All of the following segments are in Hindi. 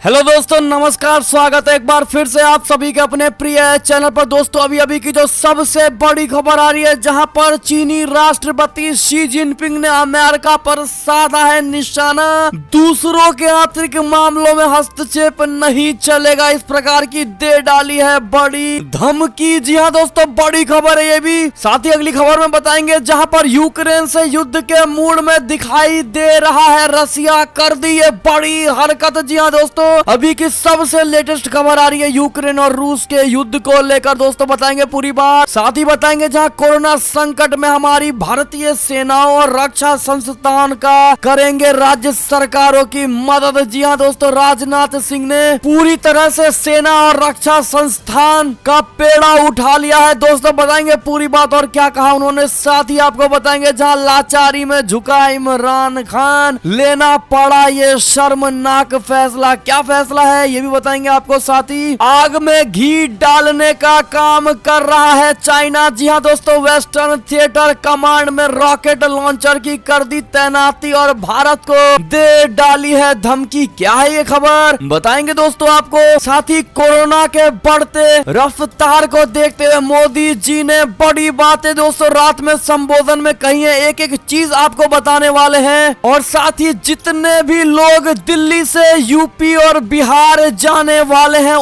हेलो दोस्तों, नमस्कार। स्वागत है एक बार फिर से आप सभी के अपने प्रिय चैनल पर। दोस्तों अभी की जो सबसे बड़ी खबर आ रही है, जहां पर चीनी राष्ट्रपति शी जिनपिंग ने अमेरिका पर साधा है निशाना। दूसरों के आंतरिक मामलों में हस्तक्षेप नहीं चलेगा, इस प्रकार की दे डाली है बड़ी धमकी। जी हाँ दोस्तों, बड़ी खबर है ये भी। साथ ही अगली खबर में बताएंगे, जहां पर यूक्रेन से युद्ध के मूड में दिखाई दे रहा है रसिया, कर दी है बड़ी हरकत। जी हाँ दोस्तों, अभी की सबसे लेटेस्ट खबर आ रही है यूक्रेन और रूस के युद्ध को लेकर। दोस्तों बताएंगे पूरी बात। साथ ही बताएंगे जहां कोरोना संकट में हमारी भारतीय सेनाओं और रक्षा संस्थान का करेंगे राज्य सरकारों की मदद। जी हां दोस्तों, राजनाथ सिंह ने पूरी तरह से सेना और रक्षा संस्थान का पेड़ा उठा लिया है। दोस्तों बताएंगे पूरी बात और क्या कहा उन्होंने। साथ ही आपको बताएंगे जहां लाचारी में झुका इमरान खान, लेना पड़ा ये शर्मनाक फैसला। क्या फैसला है ये भी बताएंगे आपको। साथ ही आग में घी डालने का काम कर रहा है चाइना। जी हां दोस्तों, वेस्टर्न थिएटर कमांड में रॉकेट लॉन्चर की कर दी तैनाती और भारत को दे डाली है धमकी। क्या है ये खबर बताएंगे दोस्तों आपको। साथ ही कोरोना के बढ़ते रफ्तार को देखते हुए मोदी जी ने बड़ी बातें दोस्तों रात में संबोधन में कही है। एक एक चीज आपको बताने वाले हैं। और साथ ही जितने भी लोग दिल्ली से यूपी और बिहार जाने वाले हैं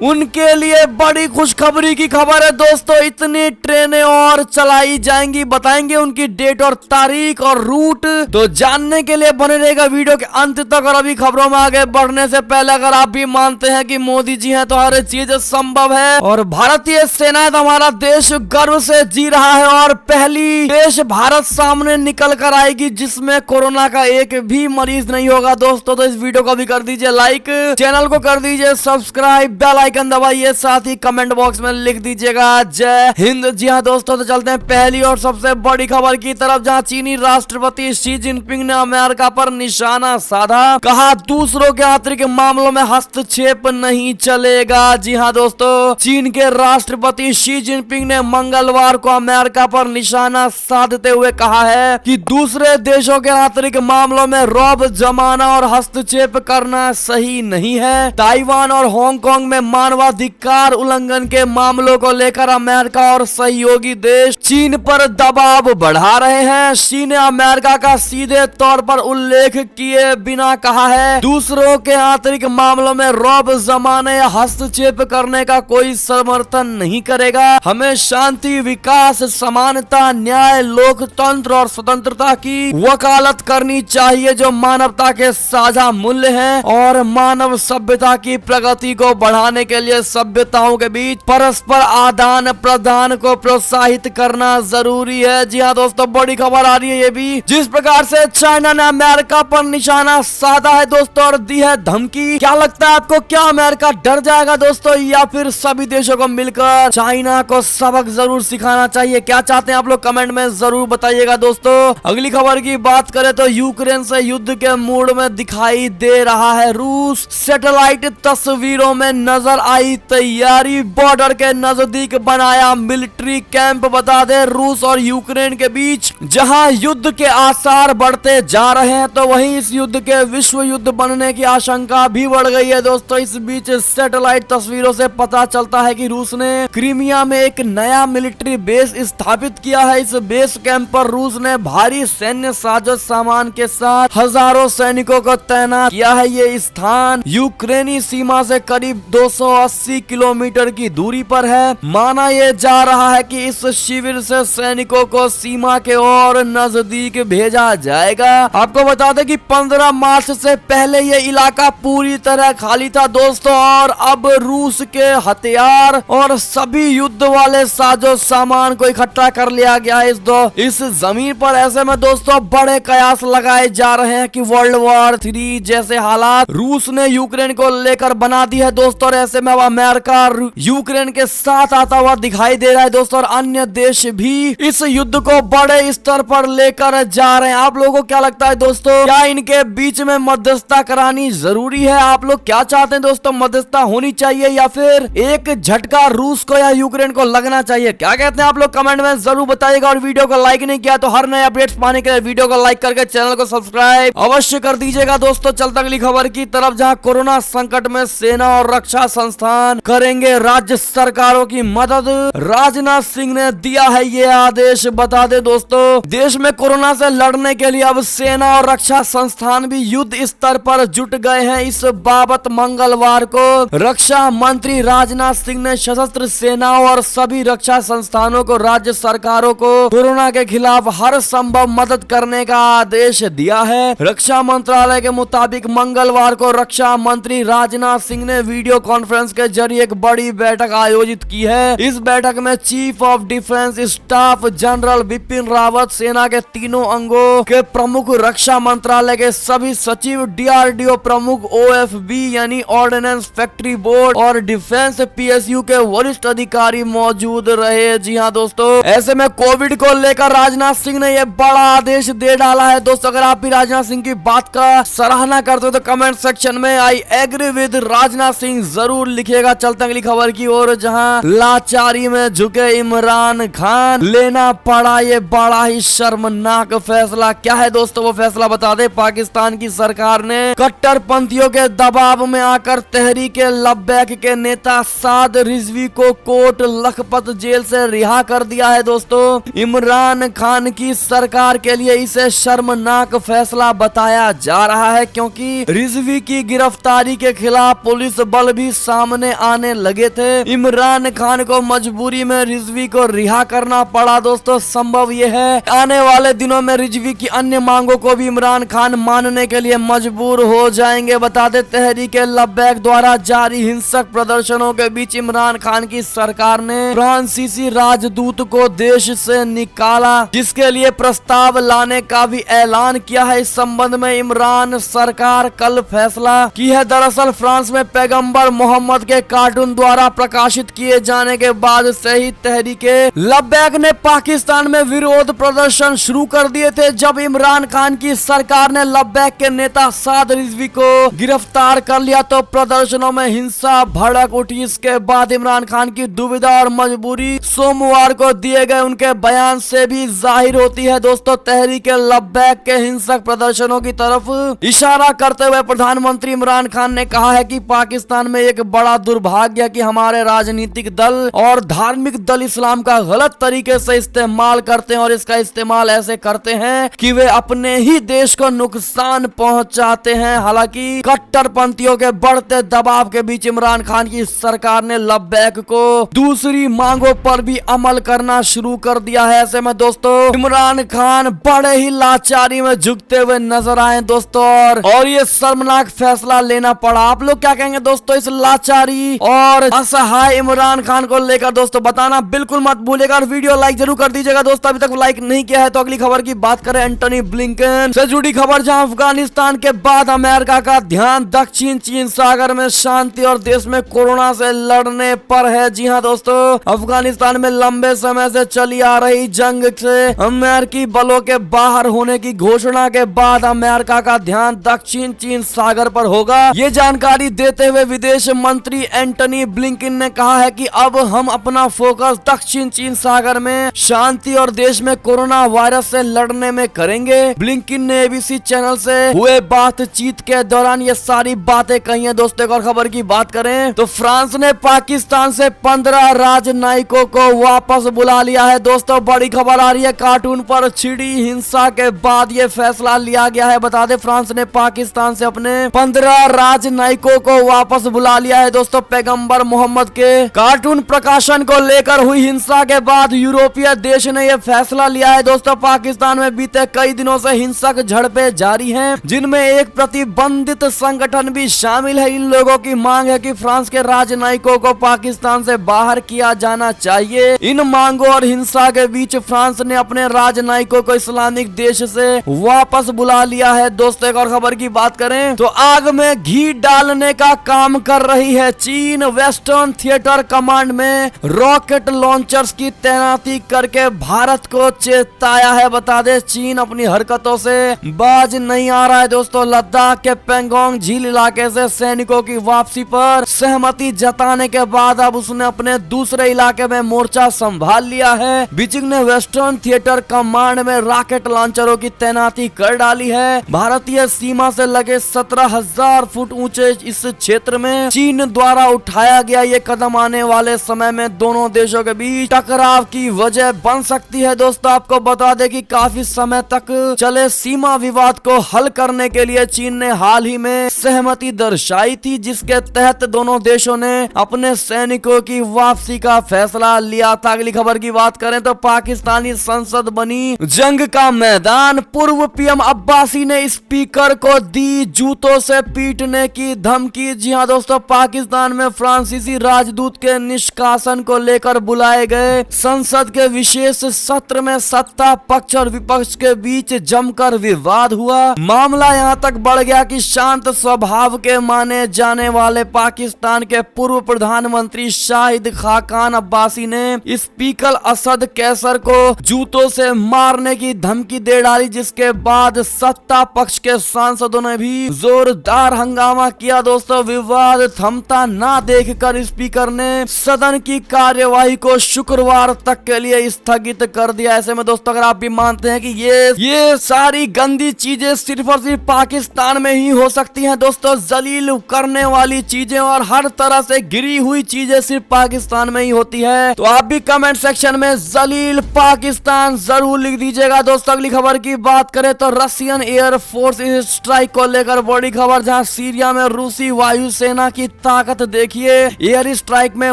उनके लिए बड़ी खुशखबरी की खबर है दोस्तों। इतनी ट्रेनें और चलाई जाएंगी, बताएंगे उनकी डेट और तारीख और रूट। तो जानने के लिए बने रहेगा वीडियो के अंत तक। और अभी खबरों में आगे बढ़ने से पहले अगर आप भी मानते हैं कि मोदी जी हैं तो हर चीज संभव है और भारतीय सेना तो हमारा देश गर्व से जी रहा है और पहली देश भारत सामने निकल कर आएगी जिसमें कोरोना का एक भी मरीज नहीं होगा दोस्तों। तो इस वीडियो को भी कर दीजिए लाइक, चैनल को कर दीजिए सब्सक्राइब, बेल आइकन दबाइए, साथ ही कमेंट बॉक्स में लिख दीजिएगा जय हिंद। जी हां दोस्तों, तो चलते हैं पहली और सबसे बड़ी खबर की तरफ, जहां चीनी राष्ट्रपति शी जिनपिंग ने अमेरिका पर निशाना साधा। कहा दूसरों के आंतरिक मामलों में हस्तक्षेप नहीं चलेगा। जी हां दोस्तों, चीन के राष्ट्रपति शी जिनपिंग ने मंगलवार को अमेरिका पर निशाना साधते हुए कहा है कि दूसरे देशों के आंतरिक मामलों में रौब जमाना और हस्तक्षेप करना सही नहीं है। ताइवान और हांगकांग में मानवाधिकार उल्लंघन के मामलों को लेकर अमेरिका और सहयोगी देश चीन पर दबाव बढ़ा रहे हैं। शी ने अमेरिका का सीधे तौर पर उल्लेख किए बिना कहा है दूसरों के आंतरिक मामलों में रौब जमाने या हस्तक्षेप करने का कोई समर्थन नहीं करेगा। हमें शांति, विकास, समानता, न्याय, लोकतंत्र और स्वतंत्रता की वकालत करनी चाहिए जो मानवता के साझा मूल्य हैं और मानव सभ्यता की प्रगति को बढ़ाने के लिए सभ्यताओं के बीच परस्पर आदान प्रदान को प्रोत्साहित करना जरूरी है। जी हाँ दोस्तों, बड़ी खबर आ रही है ये भी। जिस प्रकार से चाइना ने अमेरिका पर निशाना साधा है दोस्तों और दी है धमकी, क्या लगता है आपको, क्या अमेरिका डर जाएगा दोस्तों या फिर सभी देशों को मिलकर चाइना को सबक जरूर सिखाना चाहिए? क्या चाहते हैं आप लोग कमेंट में जरूर बताइएगा दोस्तों। अगली खबर की बात करें तो यूक्रेन से युद्ध के मूड में दिखाई दे रहा है रूस। सैटेलाइट तस्वीरों में नजर आई तैयारी, बॉर्डर के नजदीक बनाया मिलिट्री कैंप। बता दे रूस और यूक्रेन के बीच जहां युद्ध के आसार बढ़ते जा रहे हैं तो वहीं इस युद्ध के विश्व युद्ध बनने की आशंका भी बढ़ गई है दोस्तों। इस बीच सैटेलाइट तस्वीरों से पता चलता है कि रूस ने क्रीमिया में एक नया मिलिट्री बेस स्थापित किया है। इस बेस कैंप पर रूस ने भारी सैन्य साजो सामान के साथ हजारों सैनिकों को तैनात किया है। ये स्थान यूक्रेनी सीमा से करीब 280 किलोमीटर की दूरी पर है। माना यह जा रहा है कि इस शिविर से सैनिकों को सीमा के और नजदीक भेजा जाएगा। आपको बता दें कि 15 मार्च से पहले यह इलाका पूरी तरह खाली था दोस्तों और अब रूस के हथियार और सभी युद्ध वाले साजो सामान को इकट्ठा कर लिया गया है इस जमीन पर। ऐसे में दोस्तों बड़े कयास लगाए जा रहे हैं कि वर्ल्ड वॉर 3 जैसे हालात रूस ने यूक्रेन को लेकर बना दी है दोस्तों। और ऐसे में अब अमेरिका यूक्रेन के साथ आता हुआ दिखाई दे रहा है दोस्तों और अन्य देश भी इस युद्ध को बड़े स्तर पर लेकर जा रहे हैं। आप लोगों को क्या लगता है दोस्तों, क्या इनके बीच में मध्यस्थता करानी जरूरी है? आप लोग क्या चाहते हैं दोस्तों, मध्यस्थता होनी चाहिए या फिर एक झटका रूस को या यूक्रेन को लगना चाहिए? क्या कहते हैं आप लोग कमेंट में जरूर बताइएगा। और वीडियो को लाइक नहीं किया तो हर नए अपडेट्स पाने के लिए वीडियो को लाइक करके चैनल को सब्सक्राइब अवश्य कर दीजिएगा दोस्तों। चलता अगली खबर की तरफ जहां कोरोना संकट में सेना और रक्षा संस्थान करेंगे राज्य सरकारों की मदद, राजनाथ सिंह ने दिया है ये आदेश। बता दे दोस्तों, देश में कोरोना से लड़ने के लिए अब सेना और रक्षा संस्थान भी युद्ध स्तर पर जुट गए हैं। इस बाबत मंगलवार को रक्षा मंत्री राजनाथ सिंह ने सशस्त्र सेनाओं और सभी रक्षा संस्थानों को राज्य सरकारों को कोरोना के खिलाफ हर संभव मदद करने का आदेश दिया है। रक्षा मंत्रालय के मुताबिक मंगलवार को रक्षा मंत्री राजनाथ सिंह ने वीडियो कॉन्फ्रेंस के जरिए एक बड़ी बैठक आयोजित की है। इस बैठक में chief of defence staff general Bipin Rawat, सेना के तीनों अंगों के प्रमुख, रक्षा मंत्रालय के सभी सचिव, डीआरडीओ प्रमुख, ओएफबी यानी ऑर्डिनेंस फैक्ट्री बोर्ड और डिफेंस पीएसयू के वरिष्ठ अधिकारी मौजूद रहे। जी हाँ दोस्तों, ऐसे में कोविड को लेकर राजनाथ सिंह ने यह बड़ा आदेश दे डाला है। दोस्तों, अगर आप भी राजनाथ सिंह की बात का सराहना करते हो तो कमेंट सेक्शन में I agree with Rajnath Singh जरूर लिखिएगा। चलते अगली खबर की ओर, जहां लाचारी में झुके इमरान खान, लेना पड़ा ये बड़ा ही शर्मनाक फैसला। क्या है दोस्तों वो फैसला, बता दे। पाकिस्तान की सरकार ने कट्टरपंथियों के दबाव में आकर तहरीके लब्बैक के नेता साद रिजवी को कोट लखपत जेल से रिहा कर दिया है। दोस्तों, इमरान खान की सरकार के लिए इसे शर्मनाक फैसला बताया जा रहा है, क्योंकि रिजवी की गिरफ्तारी के खिलाफ पुलिस बल भी सामने आने लगे थे। इमरान खान को मजबूरी में रिजवी को रिहा करना पड़ा। दोस्तों, संभव यह है आने वाले दिनों में रिजवी की अन्य मांगों को भी इमरान खान मानने के लिए मजबूर हो जाएंगे। बता दे, तहरीके लब्बैक द्वारा जारी हिंसक प्रदर्शनों के बीच इमरान खान की सरकार ने फ्रांसीसी राजदूत को देश से निकाला, जिसके लिए प्रस्ताव लाने का भी ऐलान किया है। इस संबंध में इमरान सरकार कल फैसला की है। दरअसल फ्रांस में पैगंबर मोहम्मद के कार्टून द्वारा प्रकाशित किए जाने के बाद से ही तहरीके लब्बैक ने पाकिस्तान में विरोध प्रदर्शन शुरू कर दिए थे। जब इमरान खान की सरकार ने लब्बैक के नेता साद रिजवी को गिरफ्तार कर लिया तो प्रदर्शनों में हिंसा भड़क उठी। इसके बाद इमरान खान की दुविधा और मजबूरी सोमवार को दिए गए उनके बयान से भी जाहिर होती है। दोस्तों, तहरीके लब्बैक के हिंसक प्रदर्शनों की तरफ इशारा करते हुए प्रधानमंत्री इमरान खान ने कहा है कि पाकिस्तान में एक बड़ा दुर्भाग्य कि हमारे राजनीतिक दल और धार्मिक दल इस्लाम का गलत तरीके से इस्तेमाल करते हैं और इसका इस्तेमाल ऐसे करते हैं कि वे अपने ही देश को नुकसान पहुंचाते हैं। हालांकि कट्टरपंथियों के बढ़ते दबाव के बीच इमरान खान की सरकार ने लब्बैक को दूसरी मांगों पर भी अमल करना शुरू कर दिया है। ऐसे में दोस्तों, इमरान खान बड़े ही लाचारी में झुकते हुए नजर आए दोस्तों, और ये शर्मनाक फैसला लेना पड़ा। आप लोग क्या कहेंगे दोस्तों इस लाचारी और असहाय इमरान खान को लेकर? दोस्तों, बताना बिल्कुल मत भूलिएगा और वीडियो लाइक जरूर कर दीजिएगा। दोस्तों, अभी तक लाइक नहीं किया है तो अगली खबर की बात करें। एंटनी ब्लिंकन से जुड़ी खबर, जहां अफगानिस्तान के बाद अमेरिका का ध्यान दक्षिण चीन सागर में शांति और देश में कोरोना से लड़ने पर है। जी हां दोस्तों, अफगानिस्तान में लंबे समय से चली आ रही जंग से अमेरिकी बलों के बाहर होने की घोषणा के बाद अमेरिका का ध्यान दक्षिण चीन सागर पर होगा। ये जानकारी देते हुए विदेश मंत्री एंटनी ब्लिंकन ने कहा है कि अब हम अपना फोकस दक्षिण चीन सागर में शांति और देश में कोरोना वायरस से लड़ने में करेंगे। ब्लिंकन ने एबीसी चैनल से हुए बातचीत के दौरान ये सारी बातें कही है। दोस्तों, एक और खबर की बात करें तो फ्रांस ने पाकिस्तान से 15 राजनयिकों को वापस बुला लिया है। दोस्तों, बड़ी खबर आ रही है। कार्टून पर छिड़ी हिंसा के बाद ये फैसला लिया गया है। बता दें, फ्रांस ने पाकिस्तान से अपने 15 राजनयिकों को वापस बुला लिया है। दोस्तों, पैगंबर मोहम्मद के कार्टून प्रकाशन को लेकर हुई हिंसा के बाद यूरोपीय देश ने यह फैसला लिया है। दोस्तों, पाकिस्तान में बीते कई दिनों से हिंसक झड़पें जारी हैं, जिनमें एक प्रतिबंधित संगठन भी शामिल है। इन लोगों की मांग है कि फ्रांस के राजनयिकों को पाकिस्तान से बाहर किया जाना चाहिए। इन मांगों और हिंसा के बीच फ्रांस ने अपने राजनयिकों को इस्लामिक देश से वापस बुला लिया है। दोस्तों, एक और खबर की बात करें तो आग में घी डालने का काम कर रही है चीन। वेस्टर्न थिएटर कमांड में रॉकेट लॉन्चर्स की तैनाती करके भारत को चेताया है। बता दे, चीन अपनी हरकतों से बाज नहीं आ रहा है। दोस्तों, लद्दाख के पेंगोंग झील इलाके से सैनिकों की वापसी पर सहमति जताने के बाद अब उसने अपने दूसरे इलाके में मोर्चा संभाल लिया है। बीजिंग ने वेस्टर्न थिएटर कमांड में रॉकेट लॉन्चरों की तैनाती कर डाली है। भारतीय सीमा से लगे 17 15,000 फुट ऊंचे इस क्षेत्र में चीन द्वारा उठाया गया ये कदम आने वाले समय में दोनों देशों के बीच टकराव की वजह बन सकती है। दोस्तों आपको बता दें कि काफी समय तक चले सीमा विवाद को हल करने के लिए चीन ने हाल ही में सहमति दर्शाई थी, जिसके तहत दोनों देशों ने अपने सैनिकों की वापसी का फैसला लिया था। अगली खबर की बात करें तो पाकिस्तानी संसद बनी जंग का मैदान, पूर्व पीएम अब्बासी ने स्पीकर को दी जूतों से पीटने की धमकी। जी हां दोस्तों, पाकिस्तान में फ्रांसीसी राजदूत के निष्कासन को लेकर बुलाए गए संसद के विशेष सत्र में सत्ता पक्ष और विपक्ष के बीच जमकर विवाद हुआ। मामला यहां तक बढ़ गया कि शांत स्वभाव के माने जाने वाले पाकिस्तान के पूर्व प्रधानमंत्री शाहिद खाकान अब्बासी ने स्पीकर असद कैसर को जूतों से मारने की धमकी दे डाली, जिसके बाद सत्ता पक्ष के सांसदों ने भी जोरदार हंगामा किया। दोस्तों विवाद थमता ना देखकर स्पीकर ने सदन की कार्यवाही को शुक्रवार तक के लिए स्थगित कर दिया। ऐसे में दोस्तों अगर आप भी मानते हैं कि ये सारी गंदी चीजें सिर्फ और सिर्फ पाकिस्तान में ही हो सकती हैं, दोस्तों जलील करने वाली चीजें और हर तरह से गिरी हुई चीजें सिर्फ पाकिस्तान में ही होती है, तो आप भी कमेंट सेक्शन में जलील पाकिस्तान जरूर लिख दीजिएगा। दोस्तों अगली खबर की बात करें तो रशियन एयरफोर्स स्ट्राइक को लेकर बड़ी खबर, जहां सीरिया में रूसी वायुसेना की ताकत देखिए। एयर स्ट्राइक में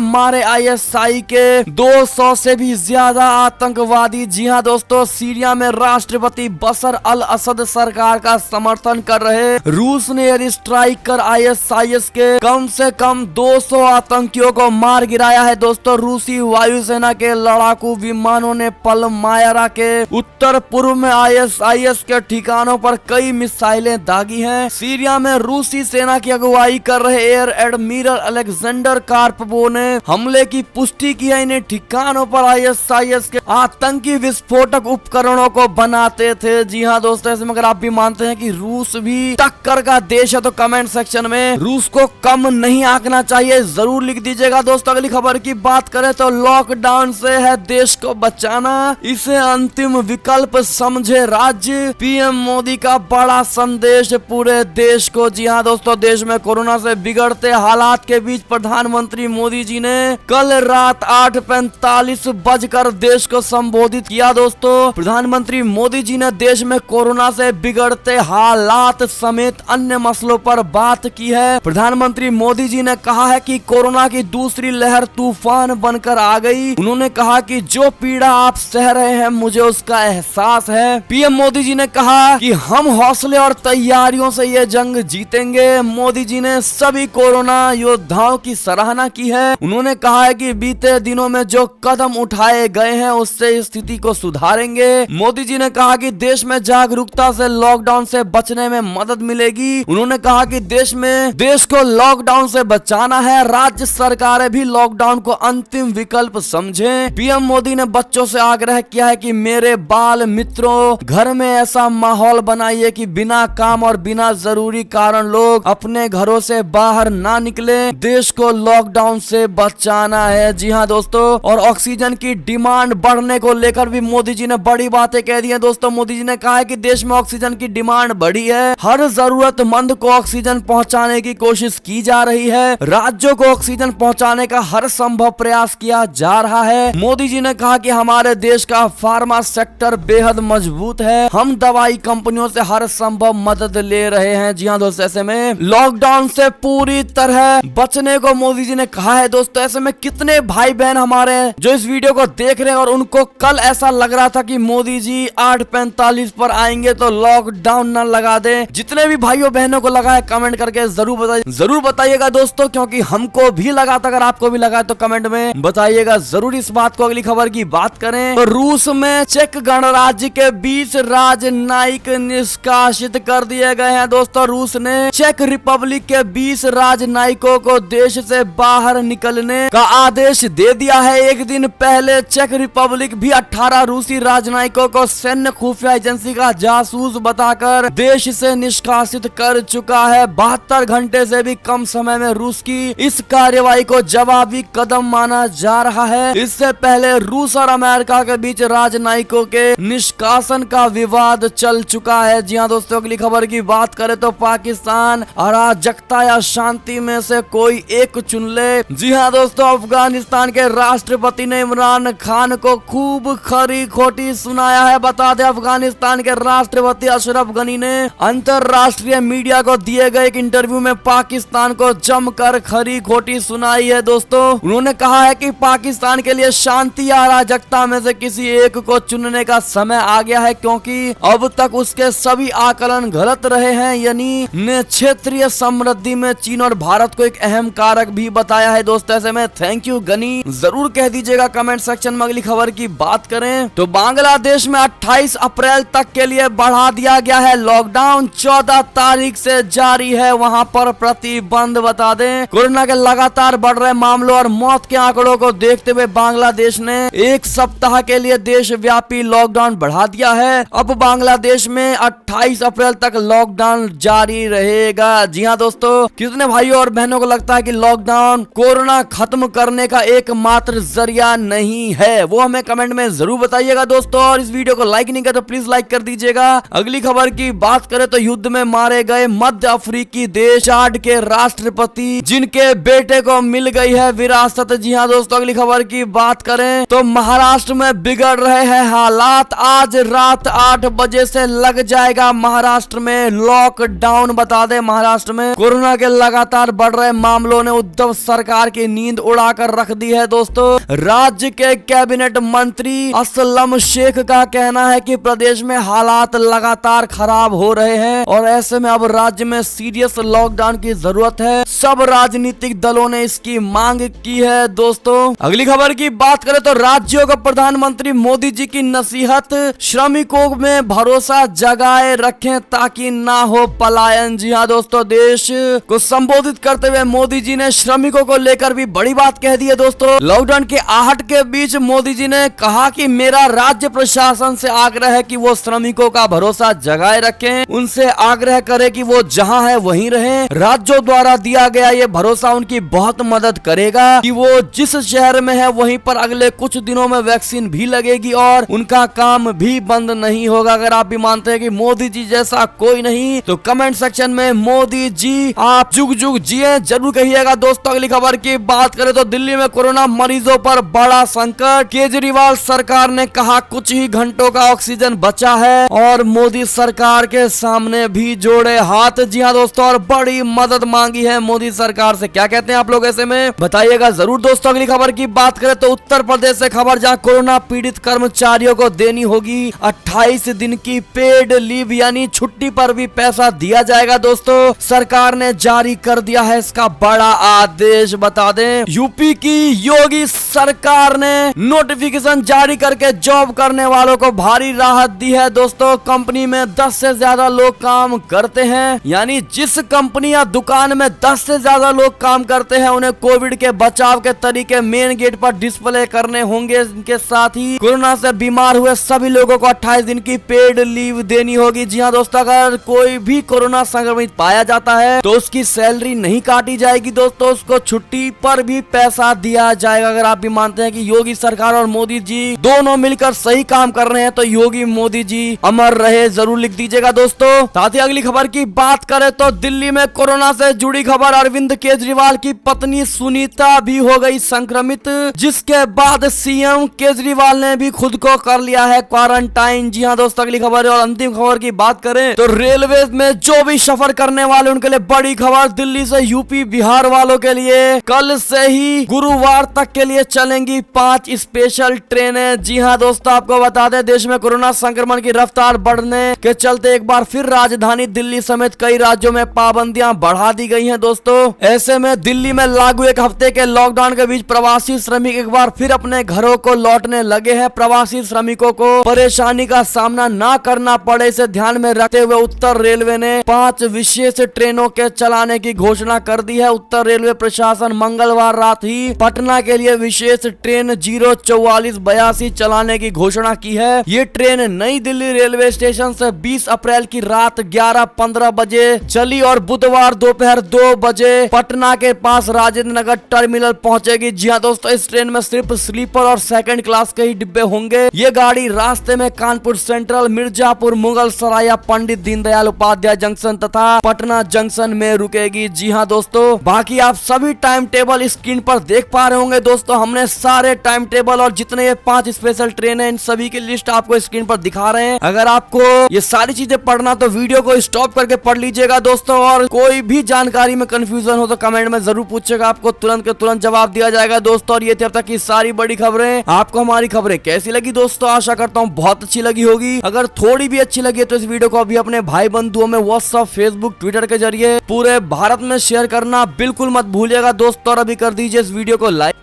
मारे आईएसआई के 200 से भी ज्यादा आतंकवादी। जी हां दोस्तों, सीरिया में राष्ट्रपति बशर अल असद सरकार का समर्थन कर रहे रूस ने एयर स्ट्राइक कर आईएसआईएस के कम से कम 200 आतंकियों को मार गिराया है। दोस्तों रूसी वायुसेना के लड़ाकू विमानों ने पलमायरा के उत्तर पूर्व में आईएसआईएस के ठिकानों पर कई मिसाइलें दागी हैं। सीरिया में रूसी सेना की अगुवाई कर रहे एयर एडमिरल अलेक्जेंडर कार्पोव ने हमले की पुष्टि की है। इन्हें ठिकानों पर आईएसआईएस के आतंकी विस्फोटक उपकरणों को बनाते थे। जी हाँ दोस्तों, ऐसे में अगर आप भी मानते हैं कि रूस भी टक्कर का देश है तो कमेंट सेक्शन में रूस को कम नहीं आंकना चाहिए, जरूर लिख दीजिएगा। दोस्तों अगली खबर की बात करें तो लॉकडाउन से है देश को बचाना, इसे अंतिम विकल्प समझे राज्य। पीएम मोदी का बड़ा संदेश पूरे देश को। जी हाँ दोस्तों, देश में कोरोना से बिगड़ते हालात के बीच प्रधानमंत्री मोदी जी ने कल रात 8:45 बजकर देश को संबोधित किया। दोस्तों प्रधानमंत्री मोदी जी ने देश में कोरोना से बिगड़ते हालात समेत अन्य मसलों पर बात की है। प्रधानमंत्री मोदी जी ने कहा है कि कोरोना की दूसरी लहर तूफान बनकर आ गई। उन्होंने कहा कि जो पीड़ा आप सह रहे हैं मुझे उसका एहसास है। पीएम मोदी जी ने कहा कि हम हौसले और तैयारियों से ये जंग जीतेंगे। मोदी जी ने सभी कोरोना योद्धाओं की सराहना की है। उन्होंने कहा है कि बीते दिनों में जो कदम उठाए गए हैं उससे स्थिति को सुधारेंगे। मोदी जी ने कहा कि देश में जागरूकता से लॉकडाउन से बचने में मदद मिलेगी। उन्होंने कहा कि देश को लॉकडाउन से बचाना है, राज्य सरकारें भी लॉकडाउन को अंतिम विकल्प समझें। पीएम मोदी ने बच्चों से आग्रह किया है कि मेरे बाल मित्रों, घर में ऐसा माहौल बनाइए कि बिना काम और बिना जरूरी कारण लोग अपने घरों से बाहर ना निकले। देश को लॉकडाउन से बचाना है। जी हाँ दोस्तों, और ऑक्सीजन की डिमांड बढ़ने को लेकर भी मोदी जी ने बड़ी बातें कह दी हैं। दोस्तों मोदी जी ने कहा है कि देश में ऑक्सीजन की डिमांड बढ़ी है, हर जरूरतमंद को ऑक्सीजन पहुंचाने की कोशिश की जा रही है, राज्यों को ऑक्सीजन पहुंचाने का हर संभव प्रयास किया जा रहा है। मोदी जी ने कहा कि हमारे देश का फार्मा सेक्टर बेहद मजबूत है, हम दवाई कंपनियों से हर संभव मदद ले रहे हैं। जी हाँ दोस्तों, ऐसे में लॉकडाउन से पूरी तरह बचने को मोदी जी ने कहा है। दोस्तों ऐसे में कितने भाई बहन हमारे जो इस वीडियो को देख रहे हैं और उनको कल ऐसा लग रहा था कि मोदी जी 8:45 पर आएंगे तो लॉकडाउन न लगा दे, जितने भी भाइयों बहनों को लगा है कमेंट करके जरूर बताइएगा दोस्तों, क्योंकि हमको भी लगा था। अगर आपको भी लगा तो कमेंट में बताइएगा जरूर इस बात को। अगली खबर की बात करें तो रूस में चेक गणराज्य के 20 राजनयिक निष्कासित कर दिए गए हैं। दोस्तों रूस ने चेक रिपब्लिक के 20 राजनयिकों को देश से बाहर निकलने का आदेश दे दिया है। एक दिन पहले चेक रिपब्लिक भी 18 रूसी राजनयिकों को सैन्य खुफिया एजेंसी का जासूस बताकर देश से निष्कासित कर चुका है। 72 घंटे से भी कम समय में रूस की इस कार्यवाही को जवाबी कदम माना जा रहा है। इससे पहले रूस और अमेरिका के बीच राजनयिकों के निष्कासन का विवाद चल चुका है। जी हाँ दोस्तों, अगली खबर की बात करें तो पाकिस्तान, अराजकता या शांति में से कोई एक चुन ले। जी हाँ दोस्तों, अफगानिस्तान के राष्ट्रपति ने इमरान खान को खूब खरी खोटी सुनाया है। बता दें, अफगानिस्तान के राष्ट्रपति अशरफ गनी ने अंतरराष्ट्रीय मीडिया को दिए गए एक इंटरव्यू में पाकिस्तान को जमकर खरी खोटी सुनाई है। दोस्तों, उन्होंने कहा है कि पाकिस्तान के लिए शांति या अराजकता में से किसी एक को चुनने का समय आ गया है, क्योंकि अब तक उसके सभी आकलन गलत रहे हैं। यानी ने क्षेत्रीय समृद्धि में चीन और भारत को एक अहम कारक भी बताया है। दोस्तों, ऐसे में थैंक यू गनी जरूर कह दीजिएगा कमेंट सेक्शन में। अगली खबर की बात करें तो बांग्लादेश में 28 अप्रैल तक के लिए बढ़ा दिया गया है लॉकडाउन। 14 तारीख से जारी है वहां पर प्रतिबंध। बता दें, कोरोना के लगातार बढ़ रहे मामलों और मौत के आंकड़ों को देखते हुए बांग्लादेश ने एक सप्ताह के लिए देशव्यापी लॉकडाउन बढ़ा दिया है। अब बांग्लादेश में 28 अप्रैल तक लॉकडाउन जारी रहेगा। जी हाँ दोस्तों, कितने भाइयों और बहनों को लगता है कि लॉकडाउन कोरोना खत्म करने का एकमात्र जरिया नहीं है, वो हमें कमेंट में जरूर बताइएगा दोस्तों। और इस वीडियो को लाइक नहीं किया तो प्लीज लाइक कर दीजिएगा। अगली खबर की बात करें तो युद्ध में मारे गए मध्य अफ्रीकी देश चाड के राष्ट्रपति जिनके बेटे को मिल गई है विरासत। जी हाँ दोस्तों, अगली खबर की बात करें तो महाराष्ट्र में बिगड़ रहे हैं हालात। आज रात 8 बजे से लग जाएगा महाराष्ट्र में लॉकडाउन। बता दें, महाराष्ट्र में कोरोना के लगातार बढ़ रहे मामलों ने उद्धव सरकार की नींद उड़ाकर रख दी है। दोस्तों, राज्य के कैबिनेट मंत्री असलम शेख का कहना है कि प्रदेश में हालात लगातार खराब हो रहे हैं और ऐसे में अब राज्य में सीरियस लॉकडाउन की जरूरत है। सब राजनीतिक दलों ने इसकी मांग की है। दोस्तों, अगली खबर की बात करें तो राज्यों को प्रधानमंत्री मोदी जी की नसीहत, श्रमिकों में भरोसा जगाए रखें ताकि ना हो पलायन। जी हाँ दोस्तों, देश को संबोधित करते हुए मोदी जी ने श्रमिकों को लेकर भी बड़ी बात कह दी है। दोस्तों, लॉकडाउन के आहट के बीच मोदी जी ने कहा कि मेरा राज्य प्रशासन से आग्रह है कि वो श्रमिकों का भरोसा जगाए रखें, उनसे आग्रह करे कि वो जहां है वहीं रहें। राज्यों द्वारा दिया गया ये भरोसा उनकी बहुत मदद करेगा कि वो जिस शहर में है वहीं पर अगले कुछ दिनों में वैक्सीन भी लगेगी और उनका काम भी बंद नहीं होगा। अगर आप भी मानते हैं कि मोदी जी जैसा कोई नहीं तो कमेंट सेक्शन में मोदी जी आप जुग जुग जिए जरूर कहिएगा। दोस्तों, अगली खबर की बात करें तो दिल्ली में कोरोना मरीजों पर बड़ा संकट। केजरीवाल सरकार ने कहा कुछ ही घंटों का ऑक्सीजन बचा है और मोदी सरकार के सामने भी जोड़े हाथ। जी हाँ दोस्तों, और बड़ी मदद मांगी है मोदी सरकार से। क्या कहते हैं आप लोग, ऐसे में बताइएगा जरूर। दोस्तों, अगली खबर की बात करें तो उत्तर प्रदेश से खबर, जहां कोरोना पीड़ित कर्मचारियों को देनी होगी 28 दिन की पेड लीव, यानी छुट्टी पर भी पैसा दिया जाएगा। दोस्तों, सरकार ने जारी कर दिया है इसका बड़ा आदेश। बता दें, यूपी की योगी सरकार ने नोटिफिकेशन जारी करके जॉब करने वालों को भारी राहत दी है। दोस्तों, कंपनी में 10 से ज्यादा लोग काम करते हैं, यानी जिस कंपनी या दुकान में 10 से ज्यादा लोग काम करते हैं उन्हें कोविड के बचाव के तरीके मेन गेट पर डिस्प्ले करने होंगे। इनके साथ ही कोरोना से बीमार हुए सभी लोगों को 28 दिन की पेड लीव देनी होगी। जी हाँ दोस्तों, अगर कोई भी कोरोना संक्रमित पाया जाता है तो उसकी सैलरी नहीं काटी जाएगी। दोस्तों, उसको छुट्टी पर भी पैसा दिया जाएगा। अगर आप भी मानते हैं कि योगी सरकार और मोदी जी दोनों मिलकर सही काम कर रहे हैं तो योगी मोदी जी अमर रहे जरूर लिख दीजिएगा। दोस्तों, साथ ही अगली खबर की बात करें तो दिल्ली में कोरोना से जुड़ी खबर, अरविंद केजरीवाल की पत्नी सुनीता भी हो गई संक्रमित, जिसके बाद सीएम केजरीवाल ने भी खुद को कर लिया है क्वारंटाइन। जी हाँ दोस्तों, अगली खबर है। और अंतिम खबर की बात करें तो रेलवे में जो भी सफर करने वाले उनके लिए बड़ी खबर, दिल्ली से यूपी बिहार वालों के लिए कल से ही गुरुवार तक के लिए चलेंगी 5 स्पेशल ट्रेनें। जी हाँ दोस्तों, आपको बता दें देश में कोरोना संक्रमण की रफ्तार बढ़ने के चलते एक बार फिर राजधानी दिल्ली समेत कई राज्यों में पाबंदियां बढ़ा दी गई हैं। दोस्तों, ऐसे में दिल्ली में लागू एक हफ्ते के लॉकडाउन के बीच प्रवासी श्रमिक एक बार फिर अपने घरों को लौटने लगे हैं। प्रवासी श्रमिकों को परेशानी का सामना ना करना पड़े, इसे ध्यान में रखते हुए उत्तर रेलवे ने 5 विशेष ट्रेनों के चलाने की घोषणा कर दी है। उत्तर रेलवे प्रशासन मंगलवार रात ही पटना के लिए विशेष ट्रेन 04482 चलाने की घोषणा की है। ये ट्रेन नई दिल्ली रेलवे स्टेशन से 20 अप्रैल की रात 11:15 बजे चली और बुधवार दोपहर 2 बजे पटना के पास राजेंद्र नगर टर्मिनल पहुंचेगी। जी हाँ दोस्तों, इस ट्रेन में सिर्फ स्लीपर और सेकंड क्लास के ही डिब्बे होंगे। ये गाड़ी रास्ते में कानपुर सेंट्रल, मिर्जापुर, मुगल सराय या पंडित दीनदयाल उपाध्याय जंक्शन तथा पटना जंक्शन में रुकेगी। जी हाँ दोस्तों, बाकी आप सभी टाइम टेबल स्क्रीन पर देख पा रहे होंगे। दोस्तों हमने सारे टाइम टेबल और जितने ये 5 स्पेशल ट्रेन है इन सभी की लिस्ट आपको स्क्रीन पर दिखा रहे हैं। अगर आपको ये सारी चीजें पढ़ना तो वीडियो को स्टॉप करके पढ़ लीजिएगा दोस्तों, और कोई भी जानकारी में कंफ्यूजन हो तो कमेंट में जरूर पूछेगा, आपको तुरंत के तुरंत जवाब दिया जाएगा दोस्तों। और ये थी अब तक की सारी बड़ी खबरें। आपको हमारी खबरें कैसी लगी दोस्तों? आशा करता हूँ बहुत अच्छी लगी होगी। अगर थोड़ी भी अच्छी लगी तो इस वीडियो को अभी अपने भाई बंधुओं में व्हाट्सएप, फेसबुक, ट्विटर के जरिए पूरे भारत में शेयर करना बिल्कुल मत भूलिएगा दोस्तों। और अभी कर दीजिए इस वीडियो को लाइक।